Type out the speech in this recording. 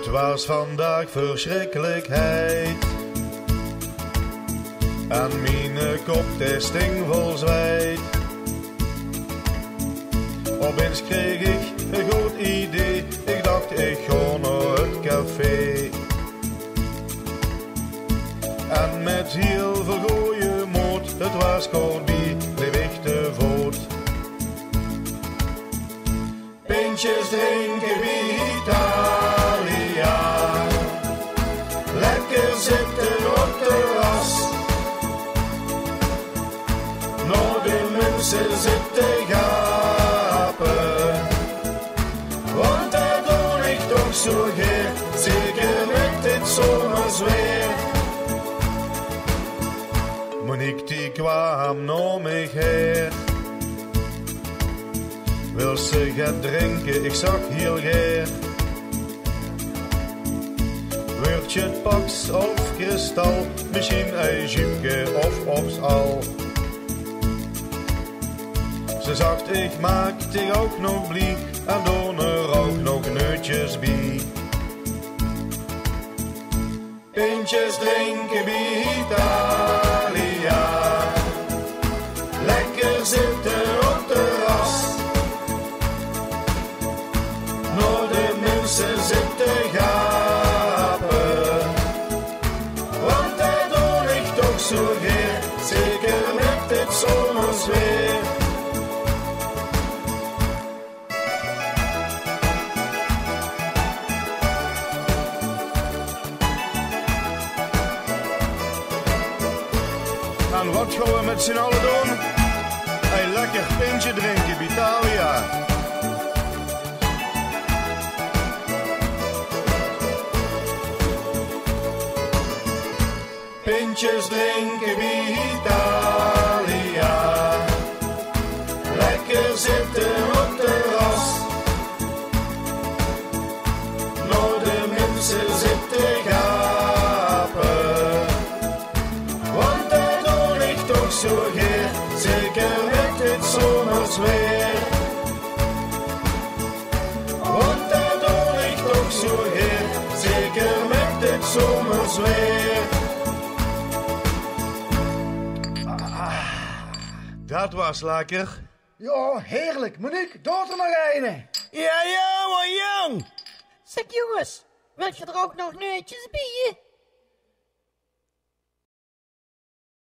Het was vandaag verschrikkelijkheid. En mijn kop die sting vol zwijt. Opeens kreeg ik een goed idee. Ik dacht ik ga naar het café. En met heel veel goeie moed, het was Corby, bleef ik te voet. Pintjes drinken bij Italia. Lekker zitten op de terras. Naar de mensen zitten gapen. Want daar doe ik toch zo geer. Zeker met dit zomersweer. Monique die kwam naar mij her. Wil ze gaan drinken, ik zag heel geer. Wordt je het paks of kristal, misschien een jupje of opsal. Ze zegt ik maak dich ook nog blij en doen er ook nog neutjes bij. Pintjes drinken bij Italia. Lekker zitten op de ras. Naar de mensen zitten gapen. Want daar doe ik toch zo geer. Zeker met dit zomersweer. En wat gaan we met z'n allen doen? Een lekker pintje drinken bij Italia. Pintjes drinken bij Italia. Lekker zitten op de ras. Naar de mensen zitten gapen. Want daar doe ik toch zo geer. Zeker met dit zomersweer. Want daar doe ik toch zo geer. Zeker met dit zomersweer. Dat was lekker. Ja, heerlijk. Monique, dood er nog een. Ja, jongen, jong. Zeg jongens, wil je er ook nog neutjes bij?